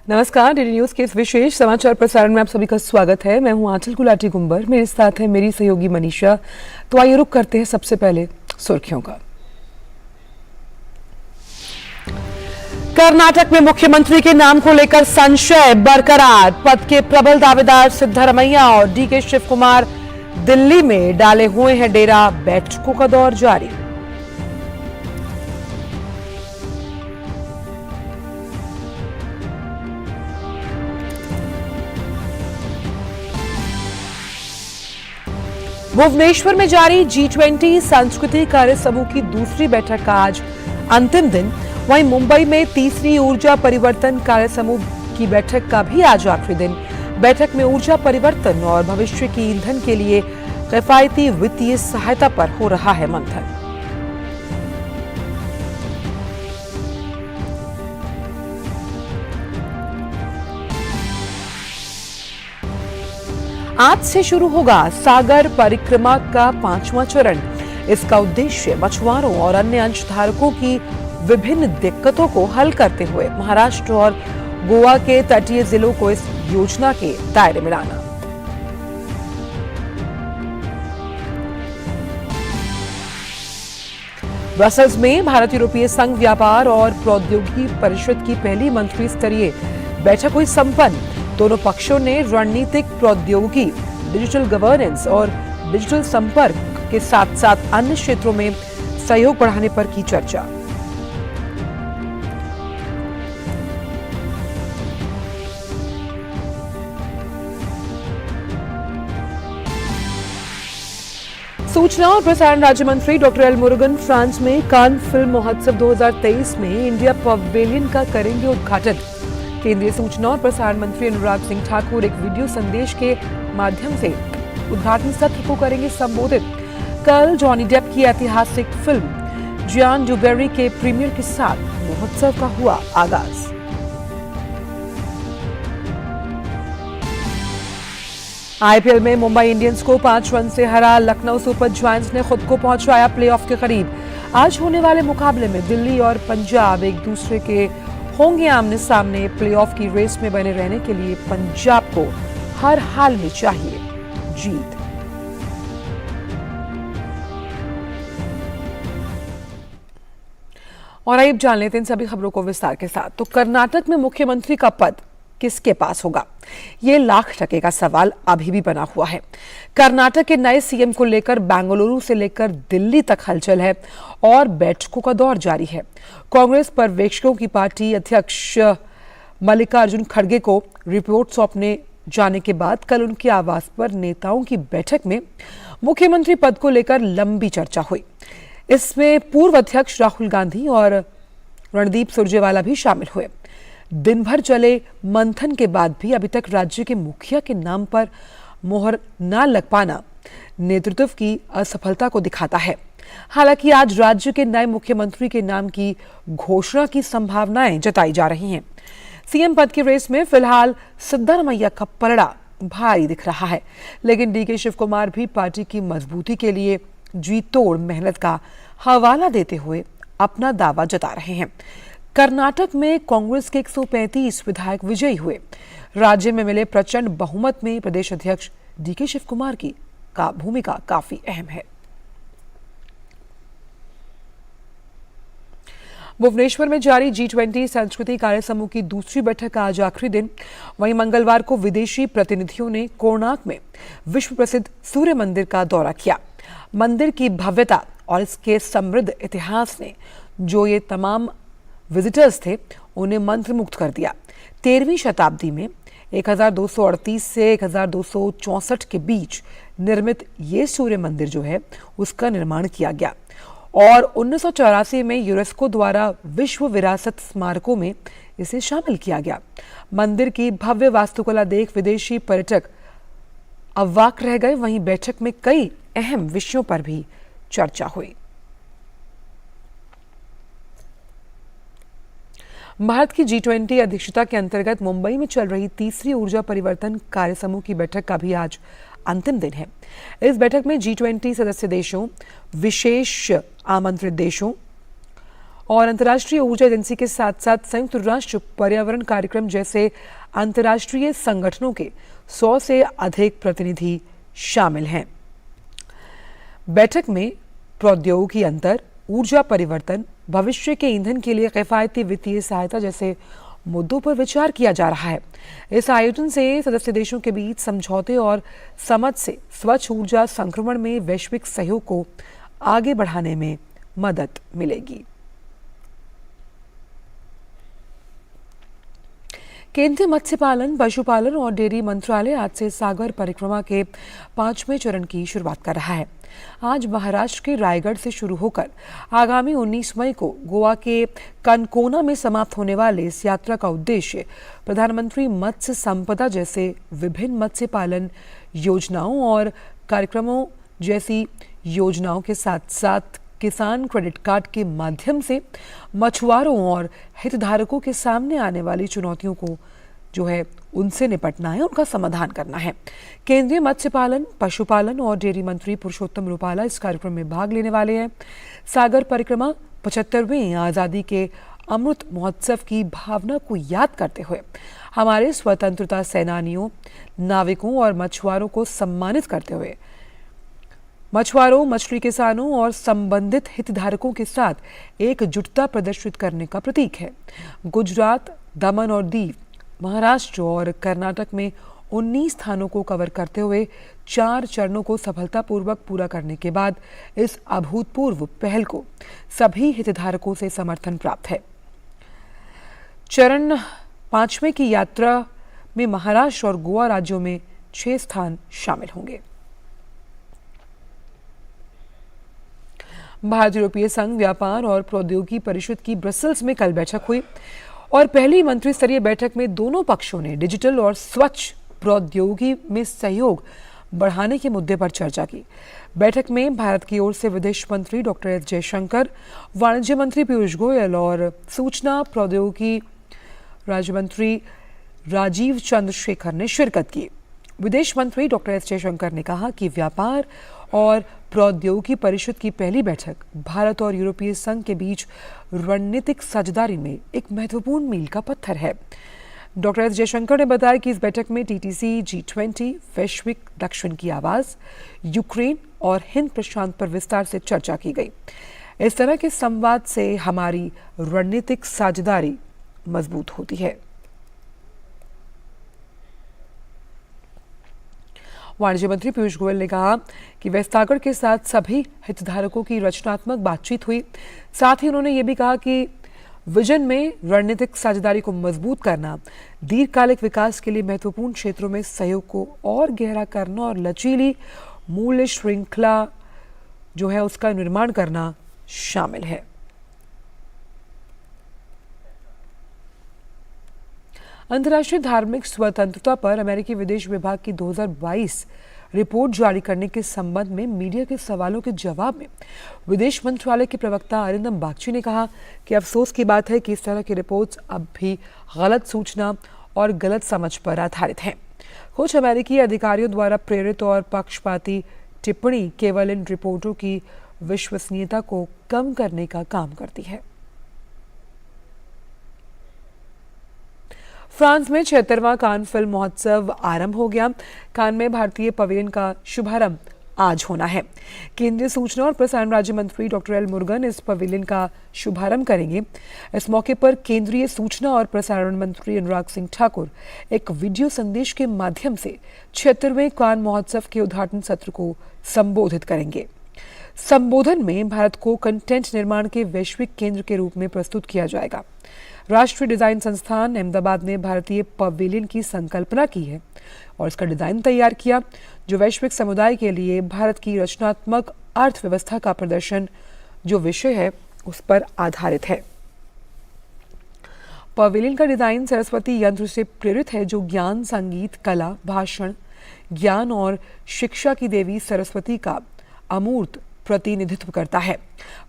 नमस्कार, DD news के इस विशेष समाचार प्रसारण में आप सभी का स्वागत है। मैं हूं आंचल गुलाटी गुंबर, मेरे साथ है मेरी सहयोगी मनीषा। तो आइए रुक करते हैं सबसे पहले सुर्खियों का। कर्नाटक में मुख्यमंत्री के नाम को लेकर संशय बरकरार। पद के प्रबल दावेदार सिद्धरमैया और डीके शिव कुमार दिल्ली में डाले हुए हैं डेरा। बैठकों का दौर जारी। भुवनेश्वर में जारी G20 सांस्कृतिक कार्य समूह की दूसरी बैठक का आज अंतिम दिन। वहीं मुंबई में तीसरी ऊर्जा परिवर्तन कार्य समूह की बैठक का भी आज आखिरी दिन। बैठक में ऊर्जा परिवर्तन और भविष्य की ईंधन के लिए किफायती वित्तीय सहायता पर हो रहा है मंथन। आज से शुरू होगा सागर परिक्रमा का 5वां चरण। इसका उद्देश्य मछुआरों और अन्य अंशधारकों की विभिन्न दिक्कतों को हल करते हुए महाराष्ट्र और गोवा के तटीय जिलों को इस योजना के दायरे में लाना। ब्रसेल्स में भारत यूरोपीय संघ व्यापार और प्रौद्योगिकी परिषद की पहली मंत्री स्तरीय बैठक हुई संपन्न। दोनों पक्षों ने रणनीतिक प्रौद्योगिकी, डिजिटल गवर्नेंस और डिजिटल संपर्क के साथ साथ अन्य क्षेत्रों में सहयोग बढ़ाने पर की चर्चा। सूचना और प्रसारण राज्य मंत्री डॉक्टर एल मुरुगन फ्रांस में कान फिल्म महोत्सव 2023 में इंडिया पवेलियन का करेंगे उद्घाटन। केंद्रीय सूचना और प्रसारण मंत्री अनुराग सिंह ठाकुर एक वीडियो संदेश के माध्यम से उद्घाटन सत्र को करेंगे संबोधित। कल जॉनी डेप की ऐतिहासिक फिल्म जियान ड्यूबेरी के प्रीमियर के साथ महोत्सव का हुआ आगाज। आईपीएल में मुंबई इंडियंस को 5 रन से हरा लखनऊ सुपर जायंट्स ने खुद को पहुंचाया प्लेऑफ के करीब। आज होने वाले मुकाबले में दिल्ली और पंजाब एक दूसरे के होंगे आमने सामने। प्लेऑफ की रेस में बने रहने के लिए पंजाब को हर हाल में चाहिए जीत। और आइए जान लेते हैं इन सभी खबरों को विस्तार के साथ। तो कर्नाटक में मुख्यमंत्री का पद किसके पास होगा, ये लाख टके का सवाल अभी भी बना हुआ है। कर्नाटक के नए सीएम को लेकर बेंगलुरु से लेकर दिल्ली तक हलचल है और बैठकों का दौर जारी है। कांग्रेस पर्यवेक्षकों की पार्टी अध्यक्ष मल्लिकार्जुन खड़गे को रिपोर्ट सौंपने जाने के बाद कल उनके आवास पर नेताओं की बैठक में मुख्यमंत्री पद को लेकर लंबी चर्चा हुई। इसमें पूर्व अध्यक्ष राहुल गांधी और रणदीप सुरजेवाला भी शामिल हुए। दिन भर चले मंथन के बाद भी अभी तक राज्य के मुखिया के नाम पर मोहर न लग पाना नेतृत्व की असफलता को दिखाता है। हालांकि आज राज्य के नए मुख्यमंत्री के नाम की घोषणा की संभावनाएं जताई जा रही हैं। सीएम पद की रेस में फिलहाल सिद्धरमैया का पलड़ा भारी दिख रहा है, लेकिन डीके शिव कुमार भी पार्टी की मजबूती के लिए जी तोड़ मेहनत का हवाला देते हुए अपना दावा जता रहे हैं। कर्नाटक में कांग्रेस के 135 विधायक विजयी हुए। राज्य में मिले प्रचंड बहुमत में प्रदेश अध्यक्ष डीके शिव कुमार की भूमिका काफी अहम है। भुवनेश्वर में जारी G20 सांस्कृतिक कार्य समूह की दूसरी बैठक का आज आखिरी दिन। वहीं मंगलवार को विदेशी प्रतिनिधियों ने कोणार्क में विश्व प्रसिद्ध सूर्य मंदिर का दौरा किया। मंदिर की भव्यता और इसके समृद्ध इतिहास ने जो ये तमाम विजिटर्स थे उन्हें मंत्रमुग्ध कर दिया। 13वीं शताब्दी में 1238 से 1264 के बीच निर्मित ये सूर्य मंदिर जो है उसका निर्माण किया गया और 1984 में यूनेस्को द्वारा विश्व विरासत स्मारकों में इसे शामिल किया गया। मंदिर की भव्य वास्तुकला देख विदेशी पर्यटक अवाक रह गए। वहीं बैठक में कई अहम विषयों पर भी चर्चा हुई। भारत की G20 अध्यक्षता के अंतर्गत मुंबई में चल रही तीसरी ऊर्जा परिवर्तन कार्य समूह की बैठक का भी आज अंतिम दिन है। इस बैठक में G20 सदस्य देशों, विशेष आमंत्रित देशों और अंतर्राष्ट्रीय ऊर्जा एजेंसी के साथ साथ संयुक्त राष्ट्र पर्यावरण कार्यक्रम जैसे अंतर्राष्ट्रीय संगठनों के 100 से अधिक प्रतिनिधि शामिल हैं। बैठक में प्रौद्योगिकी अंतर, ऊर्जा परिवर्तन, भविष्य के ईंधन के लिए किफायती वित्तीय सहायता जैसे मुद्दों पर विचार किया जा रहा है। इस आयोजन से सदस्य देशों के बीच समझौते और समझ से स्वच्छ ऊर्जा संक्रमण में वैश्विक सहयोग को आगे बढ़ाने में मदद मिलेगी। केंद्रीय मत्स्य पालन, पशुपालन और डेयरी मंत्रालय आज से सागर परिक्रमा के 5वें चरण की शुरुआत कर रहा है। आज महाराष्ट्र के रायगढ़ से शुरू होकर आगामी 19 मई को गोवा के कनकोना में समाप्त होने वाले इस यात्रा का उद्देश्य प्रधानमंत्री मत्स्य संपदा जैसे विभिन्न मत्स्य पालन योजनाओं और कार्यक्रमों जैसी योजनाओं के साथ साथ किसान क्रेडिट कार्ड के माध्यम से मछुआरों और हितधारकों के सामने आने वाली चुनौतियों को उनसे निपटना है, उनका समाधान करना है। केंद्रीय मत्स्य पालन, पशुपालन और डेयरी मंत्री पुरुषोत्तम रूपाला इस कार्यक्रम में भाग लेने वाले हैं। सागर परिक्रमा 75वें आज़ादी के अमृत महोत्सव की भावना को याद करते हुए हमारे स्वतंत्रता सेनानियों, नाविकों और मछुआरों को सम्मानित करते हुए मछुआरों, मछली किसानों और संबंधित हितधारकों के साथ एकजुटता प्रदर्शित करने का प्रतीक है। गुजरात, दमन और दीव, महाराष्ट्र और कर्नाटक में 19 स्थानों को कवर करते हुए 4 चरणों को सफलतापूर्वक पूरा करने के बाद इस अभूतपूर्व पहल को सभी हितधारकों से समर्थन प्राप्त है। चरण 5वें की यात्रा में महाराष्ट्र और गोवा राज्यों में 6 स्थान शामिल होंगे। भारतीय यूरोपीय संघ व्यापार और प्रौद्योगिकी परिषद की ब्रसेल्स में कल बैठक हुई और पहली मंत्री स्तरीय बैठक में दोनों पक्षों ने डिजिटल और स्वच्छ प्रौद्योगिकी में सहयोग बढ़ाने के मुद्दे पर चर्चा की। बैठक में भारत की ओर से विदेश मंत्री डॉक्टर एस जयशंकर, वाणिज्य मंत्री पीयूष गोयल और सूचना प्रौद्योगिकी राज्य मंत्री राजीव चंद्रशेखर ने शिरकत की। विदेश मंत्री डॉक्टर एस जयशंकर ने कहा कि व्यापार और प्रौद्योगिकी परिषद की पहली बैठक भारत और यूरोपीय संघ के बीच रणनीतिक साझेदारी में एक महत्वपूर्ण मील का पत्थर है। डॉक्टर एस जयशंकर ने बताया कि इस बैठक में टीटीसी, G20, वैश्विक दक्षिण की आवाज, यूक्रेन और हिंद प्रशांत पर विस्तार से चर्चा की गई। इस तरह के संवाद से हमारी रणनीतिक साझेदारी मजबूत होती है। वाणिज्य मंत्री पीयूष गोयल ने कहा कि वेस्तागर के साथ सभी हितधारकों की रचनात्मक बातचीत हुई। साथ ही उन्होंने ये भी कहा कि विजन में रणनीतिक साझेदारी को मजबूत करना, दीर्घकालिक विकास के लिए महत्वपूर्ण क्षेत्रों में सहयोग को और गहरा करना और लचीली मूल्य श्रृंखला उसका निर्माण करना शामिल है। अंतर्राष्ट्रीय धार्मिक स्वतंत्रता पर अमेरिकी विदेश विभाग की 2022 रिपोर्ट जारी करने के संबंध में मीडिया के सवालों के जवाब में विदेश मंत्रालय के प्रवक्ता अरिंदम बागची ने कहा कि अफसोस की बात है कि इस तरह की रिपोर्ट्स अब भी गलत सूचना और गलत समझ पर आधारित हैं। कुछ अमेरिकी अधिकारियों द्वारा प्रेरित और पक्षपाती टिप्पणी केवल इन रिपोर्टों की विश्वसनीयता को कम करने का काम करती है। फ्रांस में 76वां कान फिल्म महोत्सव आरंभ हो गया। कान में भारतीय पवेलियन का शुभारंभ आज होना है। केंद्रीय सूचना और प्रसारण राज्य मंत्री डॉक्टर एल मुरुगन इस पवेलियन का शुभारंभ करेंगे। इस मौके पर केंद्रीय सूचना और प्रसारण मंत्री अनुराग सिंह ठाकुर एक वीडियो संदेश के माध्यम से 76वें कान महोत्सव के उद्घाटन सत्र को संबोधित करेंगे। संबोधन में भारत को कंटेंट निर्माण के वैश्विक केंद्र के रूप में प्रस्तुत किया जाएगा। राष्ट्रीय डिजाइन संस्थान अहमदाबाद ने भारतीय पवेलियन की संकल्पना की है और इसका डिजाइन तैयार किया, जो वैश्विक समुदाय के लिए भारत की रचनात्मक अर्थव्यवस्था का प्रदर्शन जो विषय है उस पर आधारित है। पवेलियन का डिजाइन सरस्वती यंत्र से प्रेरित है, जो ज्ञान, संगीत, कला, भाषण, ज्ञान और शिक्षा की देवी सरस्वती का अमूर्त प्रतिनिधित्व करता है।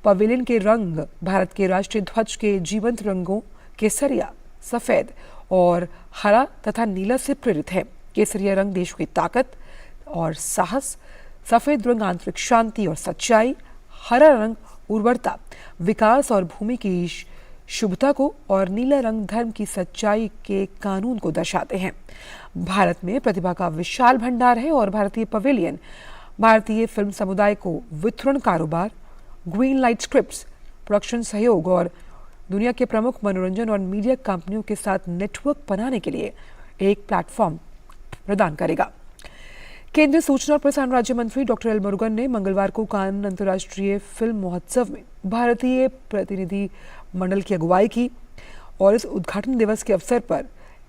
पवेलियन के रंग भारत के राष्ट्रीय ध्वज के जीवंत रंगों केसरिया, सफेद और हरा तथा नीला से प्रेरित है। केसरिया रंग देश की ताकत और साहस, सफेद रंग आंतरिक शांति और सच्चाई, हरा रंग उर्वरता, विकास और भूमि की शुभता को और नीला रंग धर्म की सच्चाई के कानून को दर्शाते हैं। भारत में प्रतिभा का विशाल भंडार है और भारतीय पवेलियन भारतीय फिल्म समुदाय को वितरण कारोबार, ग्रीन लाइट स्क्रिप्ट्स, प्रोडक्शन सहयोग और दुनिया के प्रमुख मनोरंजन और मीडिया कंपनियों के साथ नेटवर्क बनाने के लिए एक प्लेटफॉर्म प्रदान करेगा। केंद्रीय सूचना और प्रसारण राज्य मंत्री डॉक्टर एल मुरुगन ने मंगलवार को कान अंतर्राष्ट्रीय फिल्म महोत्सव में भारतीय प्रतिनिधि मंडल की अगुवाई की और इस उद्घाटन दिवस के अवसर पर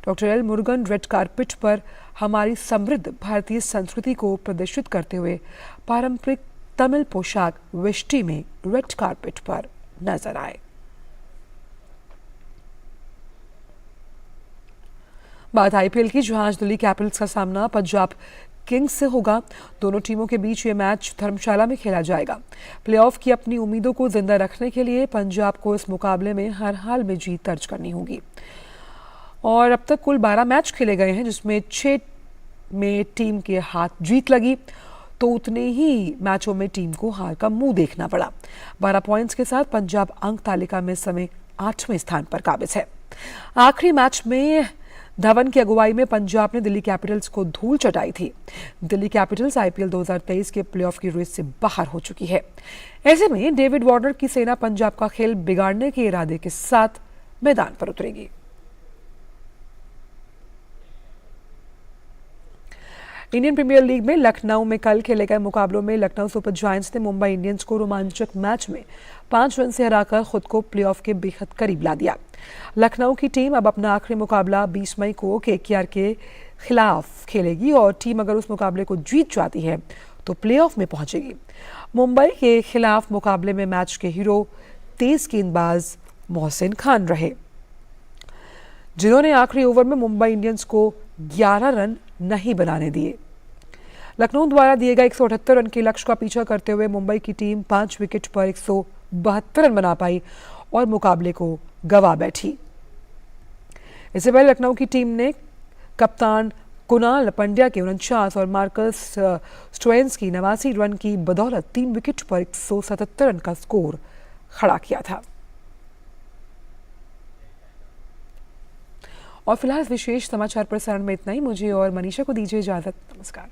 doctor L Murugan red carpet पर हमारी समृद्ध भारतीय संस्कृति को प्रदर्शित करते हुए पारंपरिक तमिल पोशाक वेष्टी में रेड कारपेट पर नजर आए। बात आईपीएल की, जहां आज दिल्ली कैपिटल्स का सामना पंजाब किंग्स से होगा। दोनों टीमों के बीच ये मैच धर्मशाला में खेला जाएगा। प्लेऑफ की अपनी उम्मीदों को जिंदा रखने के लिए पंजाब को इस मुकाबले में हर हाल में जीत दर्ज करनी होगी और अब तक कुल 12 मैच खेले गए हैं, जिसमें 6 में टीम के हाथ जीत लगी तो उतने ही मैचों में टीम को हार का मुंह देखना पड़ा। 12 पॉइंट्स के साथ पंजाब अंक तालिका में इस समय 8वें स्थान पर काबिज है। आखिरी मैच में धवन की अगुवाई में पंजाब ने दिल्ली कैपिटल्स को धूल चटाई थी। दिल्ली कैपिटल्स आईपीएल 2023 के प्लेऑफ की रेस से बाहर हो चुकी है। ऐसे में डेविड वार्नर की सेना पंजाब का खेल बिगाड़ने के इरादे के साथ मैदान पर उतरेगी। इंडियन प्रीमियर लीग में लखनऊ में कल खेले गए मुकाबलों में लखनऊ सुपर जायंट्स ने मुंबई इंडियंस को रोमांचक मैच में 5 रन से हराकर खुद को प्लेऑफ के बेहद करीब ला दिया। लखनऊ की टीम अब अपना आखिरी मुकाबला 20 मई को केकेआर के खिलाफ खेलेगी और टीम अगर उस मुकाबले को जीत जाती है तो प्लेऑफ में पहुंचेगी। मुंबई के खिलाफ मुकाबले में मैच के हीरो तेज गेंदबाज मोहसिन खान रहे, जिन्होंने आखिरी ओवर में मुंबई इंडियंस को 11 रन नहीं बनाने दिए। लखनऊ द्वारा दिए गए 178 रन के लक्ष्य का पीछा करते हुए मुंबई की टीम 5 विकेट पर 172 रन बना पाई और मुकाबले को गंवा बैठी। इससे पहले लखनऊ की टीम ने कप्तान कुणाल पंड्या के 49 और मार्कस स्टोइनिस की 89 रन की बदौलत 3 विकेट पर 177 रन का स्कोर खड़ा किया था। और फिलहाल इस विशेष समाचार प्रसारण में इतना ही। मुझे और मनीषा को दीजिए इजाजत। नमस्कार।